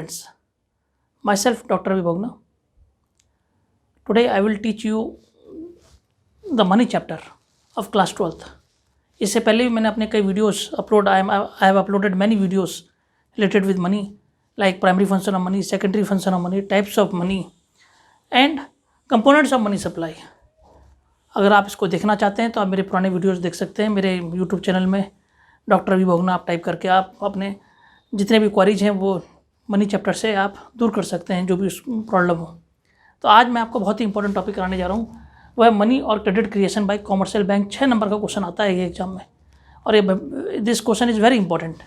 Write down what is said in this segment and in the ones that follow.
students, myself Dr. Ravi Bhogna. Today I will teach you the money chapter of class 12th. इससे पहले भी मैंने अपने कई videos upload I have uploaded many videos related with money like primary function of money, secondary function of money, types of money and components of money supply. अगर आप इसको देखना चाहते हैं तो आप मेरे पुराने वीडियोस देख सकते हैं मेरे यूट्यूब चैनल में डॉक्टर रवि भोगना आप टाइप करके आप अपने जितने भी क्वारीज हैं वो मनी चैप्टर से आप दूर कर सकते हैं जो भी प्रॉब्लम हो. तो आज मैं आपको बहुत ही इंपॉर्टेंट टॉपिक कराने जा रहा हूँ, वह है मनी और credit creation bye commercial bank. 6 number का क्वेश्चन आता है ये एग्जाम में और ये this question is very important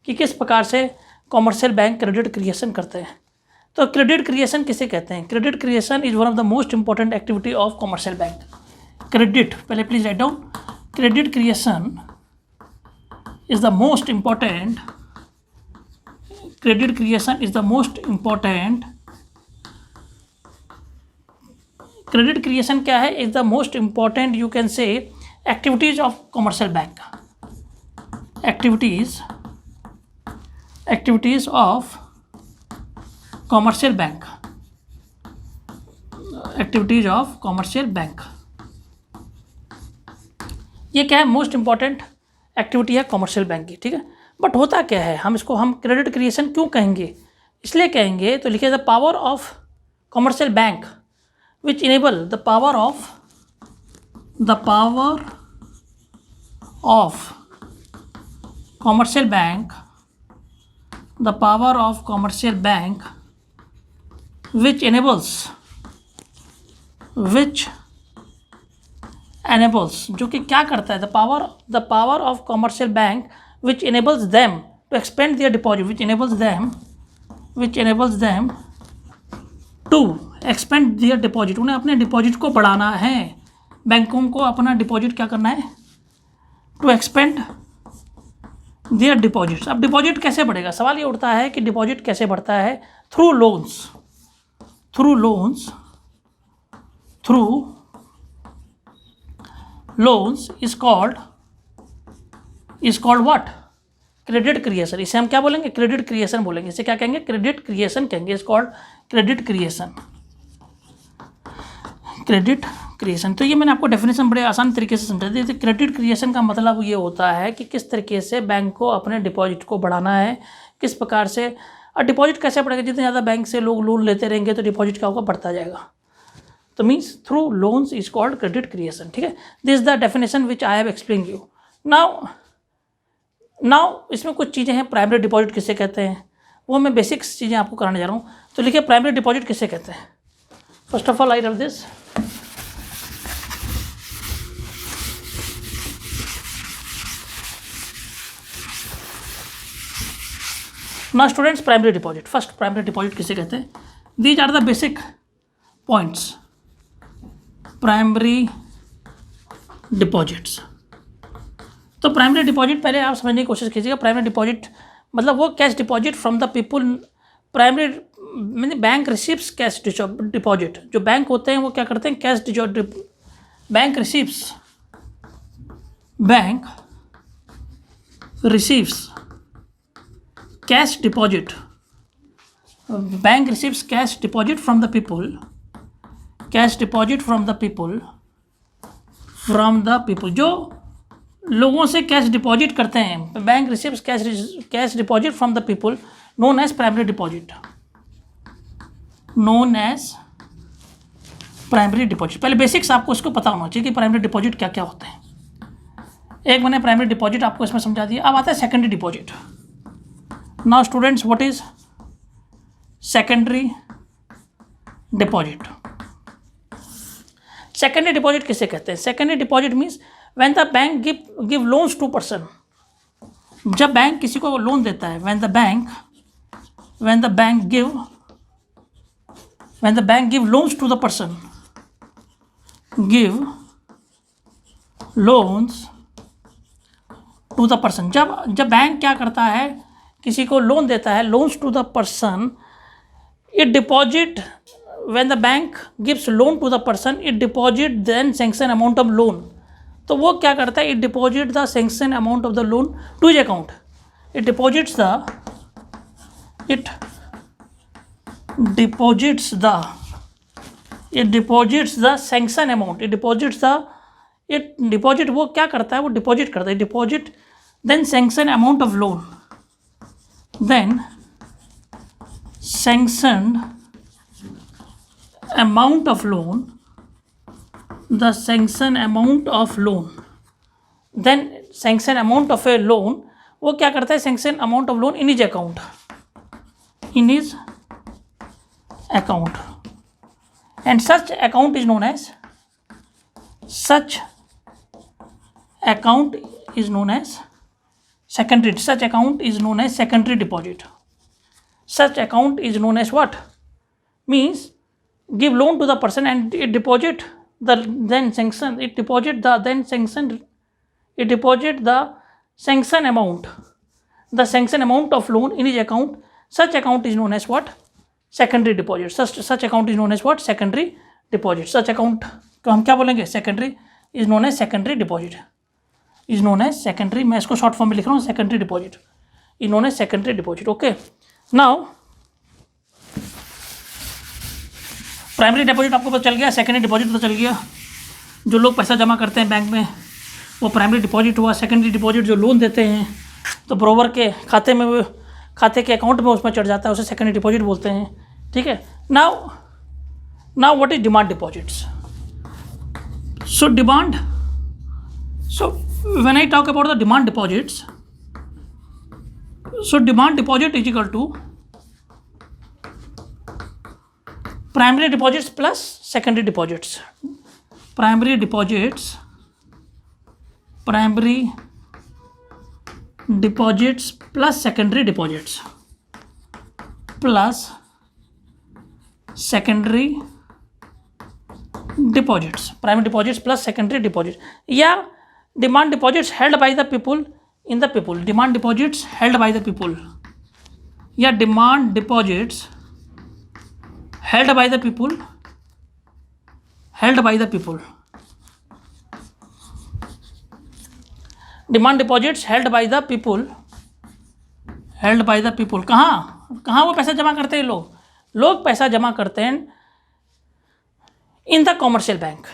कि किस प्रकार से कॉमर्शियल बैंक क्रेडिट क्रिएशन करते हैं. तो क्रेडिट क्रिएशन किसे कहते हैं? Credit creation is one of the most important activity of commercial bank. Credit, पहले please write down. Credit creation is the most important. Credit creation is the most important. Credit creation क्या है? Is the most important, you can say, activities of commercial bank. Activities of commercial bank. Activities of commercial bank. ये क्या है? Most important activity है commercial bank की, ठीक है. But होता क्या है, हम क्रेडिट क्रिएशन क्यों कहेंगे? इसलिए कहेंगे तो लिखिए the power of commercial bank which enable the power of commercial bank which enables, जो कि क्या करता है, the power of commercial bank which enables them to expand their deposit, which enables them to expand their deposit. उन्हें अपने deposit को बढ़ाना है. बैंकों को अपना डिपॉजिट क्या करना है? To expand their deposits. अब डिपॉजिट कैसे बढ़ेगा? सवाल ये उठता है कि डिपॉजिट कैसे बढ़ता है? Through loans is called what? Credit creation. इसे हम क्या बोलेंगे? क्रेडिट क्रिएशन बोलेंगे. इसे क्या कहेंगे? क्रेडिट क्रिएशन कहेंगे. Is called credit creation. तो ये मैंने आपको डेफिनेशन बड़े आसान तरीके से समझा दी. क्रेडिट क्रिएशन का मतलब ये होता है कि किस तरीके से बैंक को अपने डिपॉजिट को बढ़ाना है, किस प्रकार से. और डिपॉजिट कैसे बढ़ेगा? जितने ज़्यादा बैंक से लोग लोन लेते रहेंगे तो डिपॉजिट क्या होगा? बढ़ता जाएगा. तो means through loans is called credit creation, ठीक है. This is the definition which I have explain you. Now इसमें कुछ चीज़ें हैं. प्राइमरी डिपॉजिट किसे कहते हैं वो मैं बेसिक्स चीज़ें आपको कराने जा रहा हूँ. तो लिखिए प्राइमरी डिपॉजिट किसे कहते हैं. फर्स्ट ऑफ ऑल आई रव this. Now students, primary deposit. First primary deposit किसे कहते हैं? These are the basic points. Primary deposits. तो प्राइमरी डिपॉजिट पहले आप समझने की कोशिश कीजिएगा. प्राइमरी डिपॉजिट मतलब वो cash deposit from the people. Primary mean bank receives cash deposit. जो बैंक होते हैं वो क्या करते हैं? Cash bank receives cash deposit. Bank receives cash deposit from the people. जो लोगों से कैश डिपॉजिट करते हैं. Bank receives cash deposit from the people known as primary deposit. पहले बेसिक्स आपको इसको पता होना चाहिए कि प्राइमरी डिपॉजिट क्या क्या होते हैं. एक मैंने प्राइमरी डिपॉजिट आपको इसमें समझा दिया. अब आता है secondary deposit. Now students, what is secondary deposit? Secondary deposit किसे कहते हैं? Secondary deposit means when the bank give loans to person. जब बैंक किसी को लोन देता है. When the bank give loans to the person. जब बैंक क्या करता है? किसी को लोन देता है. Loans to the person. It deposit. when the bank gives loan to the person, it deposit then sanction amount of loan. तो वो क्या करता है? It deposit the sanction amount of the loan to his account. It deposits the sanction amount, it deposit वो क्या करता है, वो डिपॉजिट करता है, deposit then sanction amount of loan, then sanctioned amount of loan, the sanction amount of loan, then sanction amount of a loan, वो क्या करता है, sanction amount of loan in his account, in his account, and such account is known as secondary, such account is known as secondary deposit. Such account is known as what? Means give loan to the person and it deposit the then sanction, it deposit the sanction amount, the sanction amount of loan in his account. Such account is known as what? Secondary deposit. Such account is known as what? Secondary deposit. Such account को हम क्या बोलेंगे? Secondary is known as secondary deposit. Is known as secondary, मैं इसको short form में लिख रहा हूँ, secondary deposit is known as secondary deposit. Okay. Now primary deposit आपको पता चल गया, सेकेंडरी डिपॉजिट पता चल गया, जो लोग पैसा जमा करते हैं बैंक में वो प्राइमरी डिपॉजिट हुआ। सेकेंडरी डिपॉजिट जो लोन देते हैं तो ब्रोवर के खाते में, वो खाते के अकाउंट में उसमें चढ़ जाता है, उसे सेकेंडरी डिपॉजिट बोलते हैं। ठीक है। Now what is demand deposits? So when I talk about the demand deposits, so demand deposit is equal to primary deposits plus secondary deposits. Primary deposits plus secondary deposits plus secondary deposits. Primary deposits plus secondary deposits, या demand deposits held by the people in the people. Demand deposits held by the people, या demand deposits held by the people, demand deposits held by the people, कहाँ वो पैसा जमा करते हैं? लोग पैसा जमा करते हैं in the commercial bank,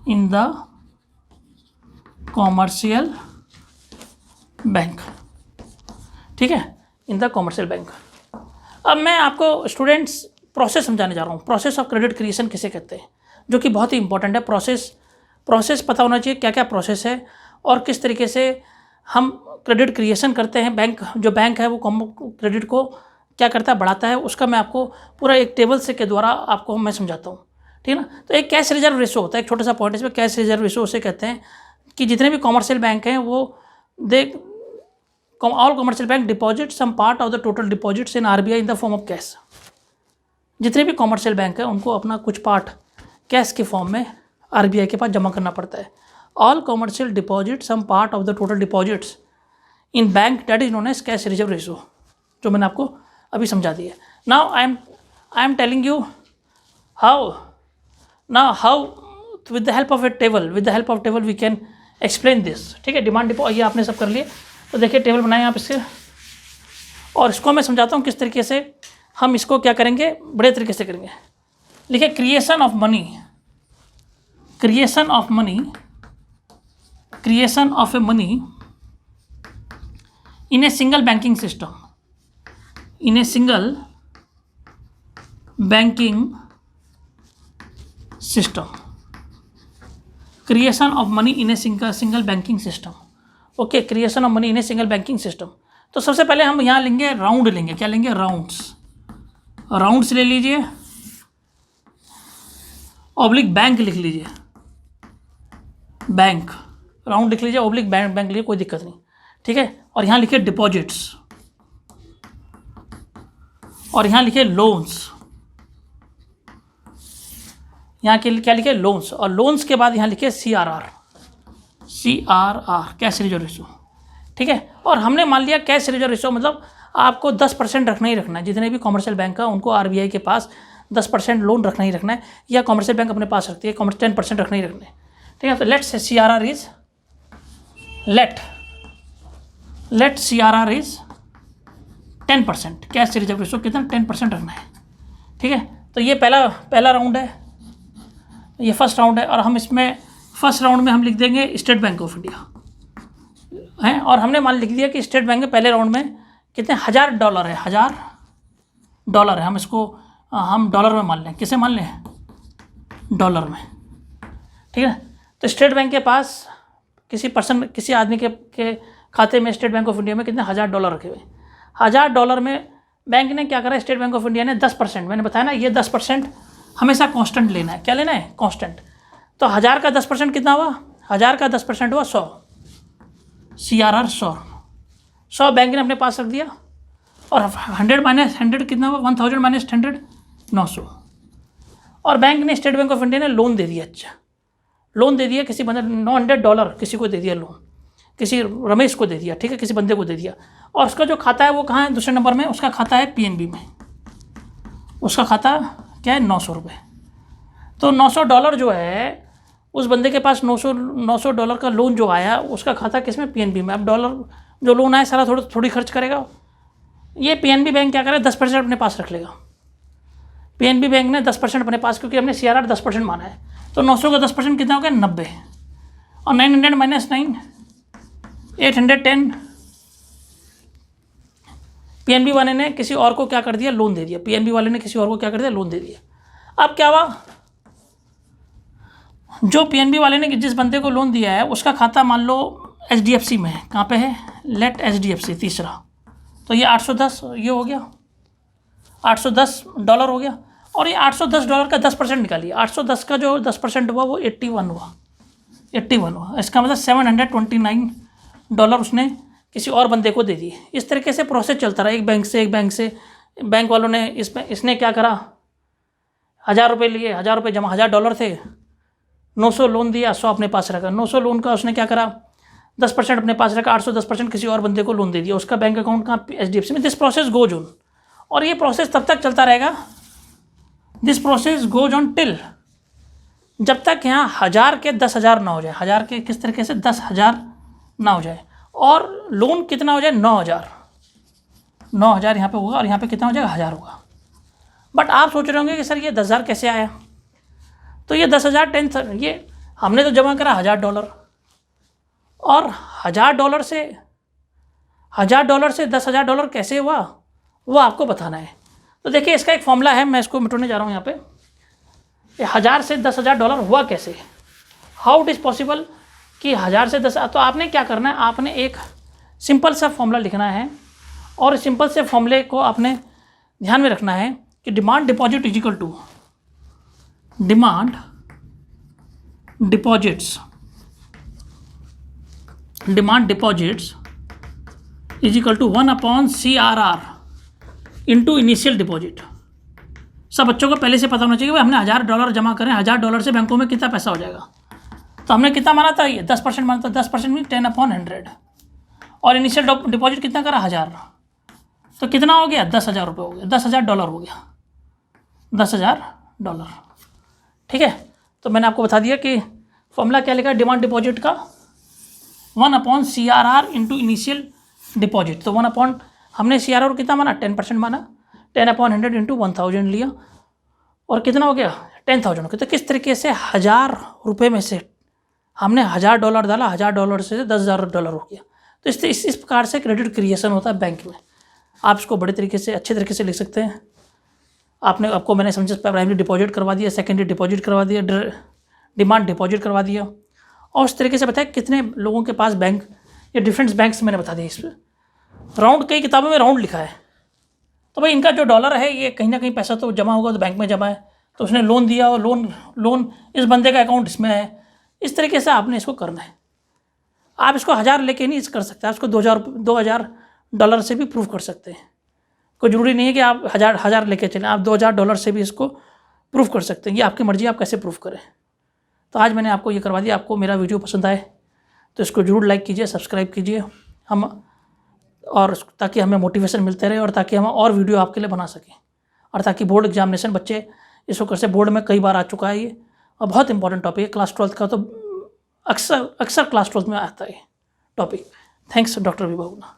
in the commercial bank. ठीक है, इन द कॉमर्शियल बैंक। अब मैं आपको स्टूडेंट्स प्रोसेस समझाने जा रहा हूँ। प्रोसेस ऑफ क्रेडिट क्रिएशन किसे कहते हैं, जो कि बहुत ही इंपॉर्टेंट है। प्रोसेस पता होना चाहिए, क्या क्या प्रोसेस है और किस तरीके से हम क्रेडिट क्रिएशन करते हैं। बैंक है वो क्रेडिट को क्या करता है, बढ़ाता है। उसका मैं आपको पूरा एक टेबल से के द्वारा आपको मैं समझाता हूँ। ठीक है ना। तो एक कैश रिजर्व रेशो होता है, एक छोटा सा पॉइंट इसमें। कैश रिजर्व रेशो उसे कहते हैं कि जितने भी कॉमर्शियल बैंक हैं वो all commercial bank deposit some part of the total deposits in RBI in the form of cash. जितने भी कॉमर्शियल बैंक हैं उनको अपना कुछ पार्ट कैश के फॉर्म में आरबीआई के पास जमा करना पड़ता है। All commercial deposit some part of the total deposits in bank, that is known as cash reserve ratio, जो मैंने आपको अभी समझा दिया। Now I am telling you how with the help of table we can explain this. ठीक है। Demand deposit ये आपने सब कर लिए, तो देखिए टेबल बनाए आप इससे, और इसको मैं समझाता हूँ किस तरीके से हम इसको क्या करेंगे, बड़े तरीके से करेंगे। लिखिए creation of a money in a single banking system, creation of money in a single banking system. Okay, creation of money in a single banking system. तो सबसे पहले हम यहाँ लेंगे राउंड, लेंगे क्या लेंगे, राउंड्स ले लीजिए, ऑब्लिक बैंक लिख लीजिए, बैंक राउंड लिख लीजिए, ऑब्लिक बैंक लीजिए, कोई दिक्कत नहीं। ठीक है। और यहाँ लिखिए डिपॉजिट्स, और यहाँ लिखिए लोन्स, यहाँ के क्या लिखे, लोन्स, और लोन्स के बाद यहाँ लिखे CRR, कैश रिजर्व रेशो। ठीक है। और हमने मान लिया कैश रिजर्व रेशो मतलब आपको 10% रखना ही रखना है। जितने भी कॉमर्शियल बैंक है उनको आरबीआई के पास 10% लोन रखना ही रखना है, या कॉमर्शियल बैंक अपने पास रखती है 10% रखना ही रखना है। ठीक है। तो लेट CRR इज 10%, कैश से रिजर्व रेशो कितना 10% रखना है। ठीक है, तो ये पहला राउंड है, ये फर्स्ट राउंड है। और हम इसमें फर्स्ट राउंड में हम लिख देंगे स्टेट बैंक ऑफ इंडिया है, और हमने मान लिख दिया कि स्टेट बैंक में पहले राउंड में कितने $1000 है, $1000 है। हम इसको हम डॉलर में मान लें, किसे मान लें, डॉलर में। ठीक है, तो स्टेट बैंक के पास किसी आदमी के खाते में स्टेट बैंक ऑफ इंडिया में कितने $1000 रखे हुए। $1000 में बैंक ने क्या करा, स्टेट बैंक ऑफ इंडिया ने 10%, मैंने बताया ना ये 10% हमेशा कांस्टेंट लेना है। क्या लेना है, कांस्टेंट। तो 1000 का 10% कितना हुआ, 1000 का 10% हुआ 100, CRR 100 बैंक ने अपने पास रख दिया। और 100 माइनस 100 कितना हुआ, 1000 माइनस 100 900। और बैंक ने स्टेट बैंक ऑफ इंडिया ने लोन दे दिया। अच्छा, लोन दे दिया किसी बंदे, $900 किसी को दे दिया लोन, किसी रमेश को दे दिया। ठीक है, किसी बंदे को दे दिया। और उसका जो खाता है वो कहाँ है, दूसरे नंबर में उसका खाता है PNB में। उसका खाता क्या है, $900। तो $900 जो है उस बंदे के पास $900 का लोन जो आया, उसका खाता किस में, PNB में। अब डॉलर जो लोन आया सारा थोड़ी खर्च करेगा। ये PNB बैंक क्या करे, 10% अपने पास रख लेगा। PNB बैंक ने 10% अपने पास, क्योंकि हमने CRR 10% माना है। तो 900 का 10% कितना हो गया, 90। और 900 माइनस 9 810। PNB वाले ने किसी और को क्या कर दिया, लोन दे दिया। PNB वाले ने किसी और को क्या कर दिया, लोन दे दिया। अब क्या हुआ, जो PNB वाले ने जिस बंदे को लोन दिया है उसका खाता मान लो HDFC में है। कहाँ पे है, लेट HDFC तीसरा। तो ये 810 ये हो गया, $810 हो गया। और ये $810 का 10% निकालिए। 810 का जो 10% हुआ वो 81 हुआ। इसका मतलब $729 उसने किसी और बंदे को दे दिए। इस तरीके से प्रोसेस चलता रहा, एक बैंक से। बैंक वालों ने इसने क्या करा, $1000 लिए, $1000 जमा, $1000 थे, 900 लोन दिया, 100 अपने पास रखा। 900 लोन का उसने क्या करा, 10% अपने पास रखा, 810% किसी और बंदे को लोन दे दिया। उसका बैंक अकाउंट कहाँ, HDFC में। This process goes on. और ये प्रोसेस तब तक चलता रहेगा, this process goes on till, जब तक यहाँ 1000 के 10,000 ना हो जाए। 1000 के किस तरीके से, 10,000 ना हो जाए। और लोन कितना हो जाए, 9,000 यहाँ पे होगा, और यहाँ पे कितना हो जाएगा, 1000 होगा। बट आप सोच रहे होंगे कि सर ये 10,000 कैसे आया। तो ये 10,000 ये हमने तो जमा करा $1000, और $1000 से $10,000 कैसे हुआ वो आपको बताना है। तो देखिए इसका एक फॉर्मूला है, मैं इसको मिटाने जा रहा हूँ यहाँ पे। 1000 से $10,000 हुआ कैसे, हाउ इट इज़ पॉसिबल कि 1000 से 10। तो आपने क्या करना है, आपने एक सिंपल सा फॉर्मूला लिखना है, और सिंपल से फॉर्मूले को आपने ध्यान में रखना है कि demand deposit is equal to demand deposits is equal to 1/CRR into initial deposit. सब बच्चों को पहले से पता होना चाहिए कि हमने $1000 जमा करें, $1000 से बैंकों में कितना पैसा हो जाएगा। तो हमने कितना माना था, ये 10% माना था। 10% में 10/100, और इनिशियल डिपॉजिट कितना करा, 1000। तो कितना हो गया, $10,000 हो गया, $10,000 हो गया, $10,000। ठीक है, तो मैंने आपको बता दिया कि फॉर्मूला क्या लिखा है डिमांड डिपॉजिट का, 1/CRR इंटू इनिशियल डिपॉजिट। तो हमने CRR कितना माना, 10% माना, 10/100 इंटू 1000 लिया, और कितना हो गया, 10,000 हो गया। तो किस तरीके से $1000 में से हमने $1000 डाला, $1000 से $10,000 हो गया। तो इस प्रकार से क्रेडिट क्रिएशन होता है बैंक में। आप इसको बड़े तरीके से, अच्छे तरीके से लिख सकते हैं। आपको मैंने समझे, प्राइमरी डिपॉजिट करवा दिया, सेकेंडरी डिपॉजिट करवा दिया, डिमांड डिपॉजिट करवा दिया, और उस तरीके से बताया कितने लोगों के पास बैंक या डिफरेंट बैंक्स मैंने बता दिया। इस पर राउंड, कई किताबों में राउंड लिखा है। तो भाई इनका जो डॉलर है ये कहीं ना कहीं पैसा तो जमा होगा, तो बैंक में जमा है, तो उसने लोन दिया, और लोन इस बंदे का अकाउंट इसमें है। इस तरीके से आपने इसको करना है। आप इसको 1000 लेके नहीं कर सकते, आप इसको $2,000 से भी प्रूव कर सकते हैं। कोई ज़रूरी नहीं है कि आप हज़ार लेके चलें, आप $2,000 से भी इसको प्रूव कर सकते हैं। ये आपकी मर्ज़ी, आप कैसे प्रूव करें। तो आज मैंने आपको ये करवा दिया। आपको मेरा वीडियो पसंद आए तो इसको ज़रूर लाइक कीजिए, सब्सक्राइब कीजिए, और ताकि हमें मोटिवेशन मिलते रहे, और ताकि हम और वीडियो आपके लिए बना सकें, और ताकि बोर्ड एग्जामिनेशन, बच्चे इसको कैसे, बोर्ड में कई बार आ चुका है ये, और बहुत इंपॉर्टेंट टॉपिक है। क्लास 12 का तो अक्सर क्लास 12 में आता है topic. Thanks doctor Vibha Gupta.